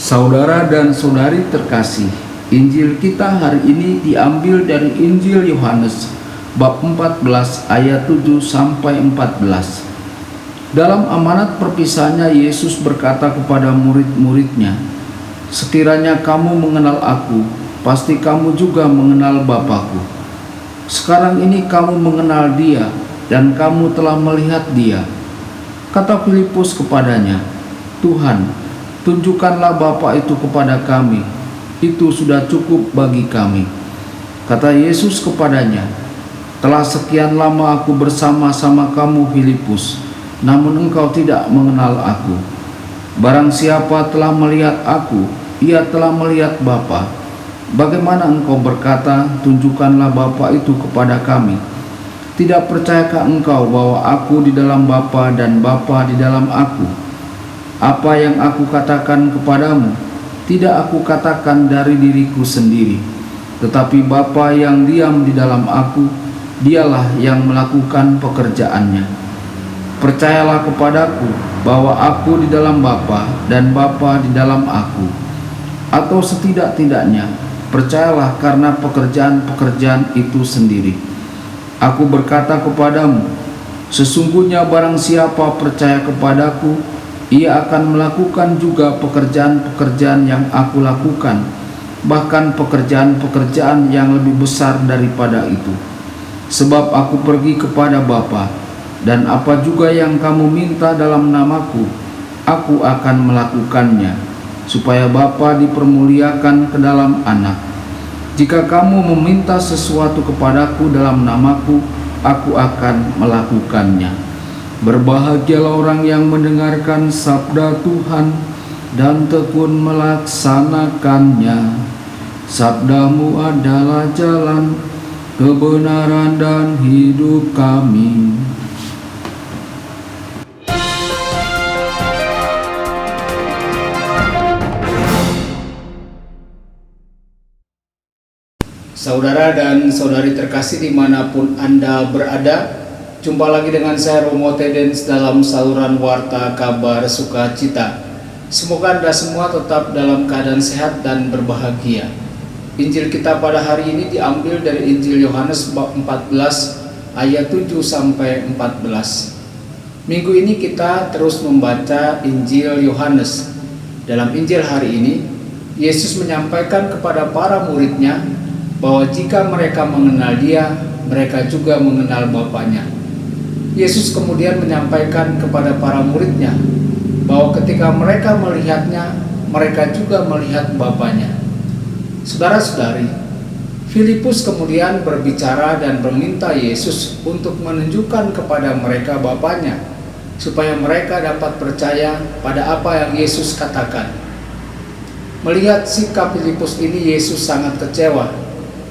Saudara dan saudari terkasih, Injil kita hari ini diambil dari Injil Yohanes bab 14 ayat 7 sampai 14. Dalam amanat perpisahannya, Yesus berkata kepada murid-muridnya, "Sekiranya kamu mengenal aku, pasti kamu juga mengenal Bapa-Ku. Sekarang ini kamu mengenal Dia dan kamu telah melihat Dia." Kata Filipus kepadanya, "Tuhan, tunjukkanlah Bapa itu kepada kami, itu sudah cukup bagi kami." Kata Yesus kepadanya, "Telah sekian lama aku bersama-sama kamu, Filipus, namun engkau tidak mengenal aku. Barang siapa telah melihat aku, ia telah melihat Bapa. Bagaimana engkau berkata, tunjukkanlah Bapa itu kepada kami? Tidak percayakah engkau bahwa aku di dalam Bapa dan Bapa di dalam aku? Apa yang aku katakan kepadamu, tidak aku katakan dari diriku sendiri, tetapi Bapa yang diam di dalam aku, dialah yang melakukan pekerjaannya. Percayalah kepadaku bahwa aku di dalam Bapa dan Bapa di dalam aku. Atau setidak-tidaknya, percayalah karena pekerjaan-pekerjaan itu sendiri. Aku berkata kepadamu, sesungguhnya barang siapa percaya kepadaku, ia akan melakukan juga pekerjaan-pekerjaan yang aku lakukan, bahkan pekerjaan-pekerjaan yang lebih besar daripada itu. Sebab aku pergi kepada Bapa, dan apa juga yang kamu minta dalam namaku, aku akan melakukannya, supaya Bapa dipermuliakan ke dalam Anak. Jika kamu meminta sesuatu kepadaku dalam namaku, aku akan melakukannya. Berbahagialah orang yang mendengarkan sabda Tuhan dan tekun melaksanakannya. Sabdamu adalah jalan, kebenaran dan hidup kami." Saudara dan saudari terkasih dimanapun Anda berada, jumpa lagi dengan saya Romo Tedens dalam saluran Warta Kabar Sukacita. Semoga Anda semua tetap dalam keadaan sehat dan berbahagia. Injil kita pada hari ini diambil dari Injil Yohanes bab 14 ayat 7 sampai 14. Minggu ini kita terus membaca Injil Yohanes. Dalam Injil hari ini, Yesus menyampaikan kepada para muridnya bahwa jika mereka mengenal Dia, mereka juga mengenal Bapanya. Yesus kemudian menyampaikan kepada para muridnya bahwa ketika mereka melihatnya, mereka juga melihat Bapanya. Saudara-saudari, Filipus kemudian berbicara dan meminta Yesus untuk menunjukkan kepada mereka Bapanya, supaya mereka dapat percaya pada apa yang Yesus katakan. Melihat sikap Filipus ini, Yesus sangat kecewa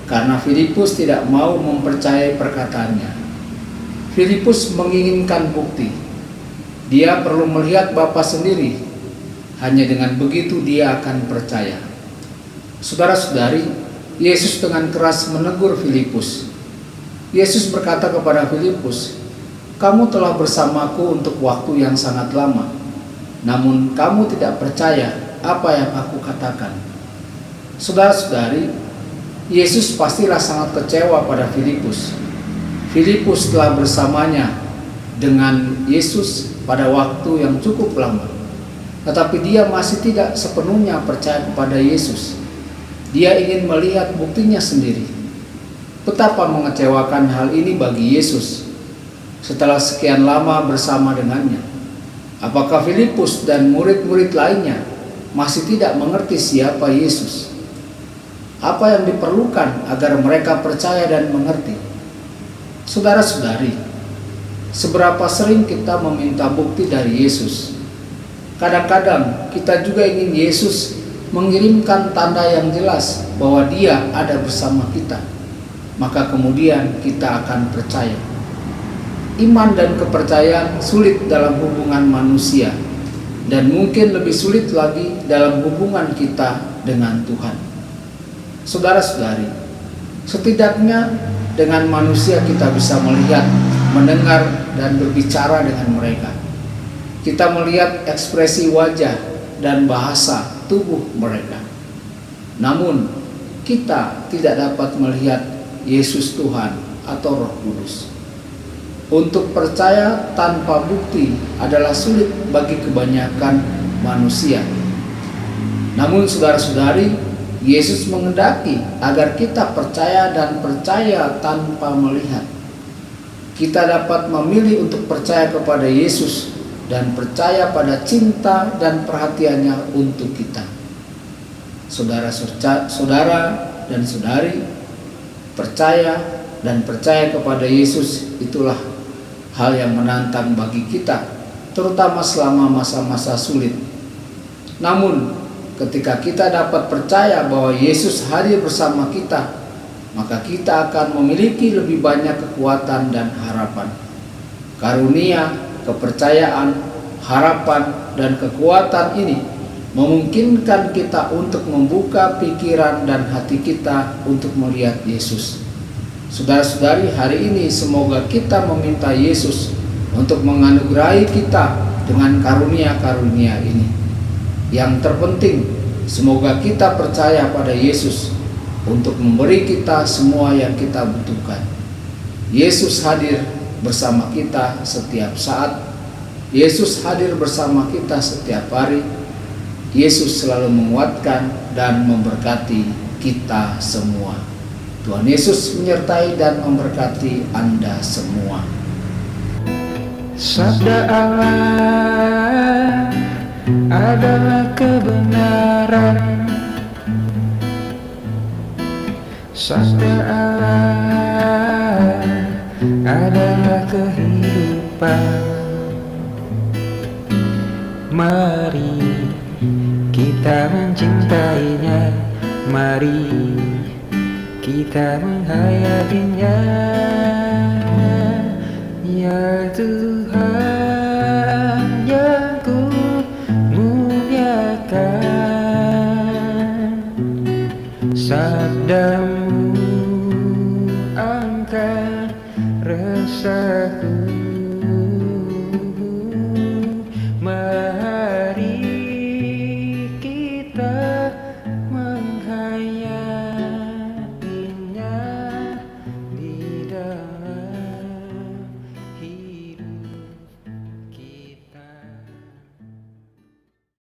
karena Filipus tidak mau mempercayai perkataannya. Filipus menginginkan bukti. Dia perlu melihat Bapa sendiri. Hanya dengan begitu dia akan percaya. Saudara-saudari, Yesus dengan keras menegur Filipus. Yesus berkata kepada Filipus, "Kamu telah bersamaku untuk waktu yang sangat lama, namun kamu tidak percaya apa yang aku katakan." Saudara-saudari, Yesus pastilah sangat kecewa pada Filipus. Filipus telah bersamanya dengan Yesus pada waktu yang cukup lama, tetapi dia masih tidak sepenuhnya percaya kepada Yesus. Dia ingin melihat buktinya sendiri. Betapa mengecewakan hal ini bagi Yesus setelah sekian lama bersama dengannya. Apakah Filipus dan murid-murid lainnya masih tidak mengerti siapa Yesus? Apa yang diperlukan agar mereka percaya dan mengerti? Saudara-saudari, seberapa sering kita meminta bukti dari Yesus? Kadang-kadang kita juga ingin Yesus mengirimkan tanda yang jelas bahwa Dia ada bersama kita, maka kemudian kita akan percaya. Iman dan kepercayaan sulit dalam hubungan manusia, dan mungkin lebih sulit lagi dalam hubungan kita dengan Tuhan. Saudara-saudari, setidaknya dengan manusia kita bisa melihat, mendengar, dan berbicara dengan mereka. Kita melihat ekspresi wajah dan bahasa tubuh mereka. Namun kita tidak dapat melihat Yesus Tuhan atau Roh Kudus. Untuk percaya tanpa bukti adalah sulit bagi kebanyakan manusia. Namun saudara-saudari, Yesus menghendaki agar kita percaya dan percaya tanpa melihat. Kita dapat memilih untuk percaya kepada Yesus dan percaya pada cinta dan perhatiannya untuk kita. Saudara dan saudari, percaya dan percaya kepada Yesus itulah hal yang menantang bagi kita, terutama selama masa-masa sulit. Namun, ketika kita dapat percaya bahwa Yesus hadir bersama kita, maka kita akan memiliki lebih banyak kekuatan dan harapan. Karunia, kepercayaan, harapan, dan kekuatan ini memungkinkan kita untuk membuka pikiran dan hati kita untuk melihat Yesus. Saudara-saudari, hari ini semoga kita meminta Yesus untuk menganugerahi kita dengan karunia-karunia ini. Yang terpenting, semoga kita percaya pada Yesus untuk memberi kita semua yang kita butuhkan. Yesus hadir bersama kita setiap saat. Yesus hadir bersama kita setiap hari. Yesus selalu menguatkan dan memberkati kita semua. Tuhan Yesus menyertai dan memberkati Anda semua. Sabda Allah adalah kebenaran. Sabda Allah adalah kehidupan. Mari kita mencintainya, mari kita menghayatinya. Ya Tuhan yang ku muliakan, sabdamu angkat resahku.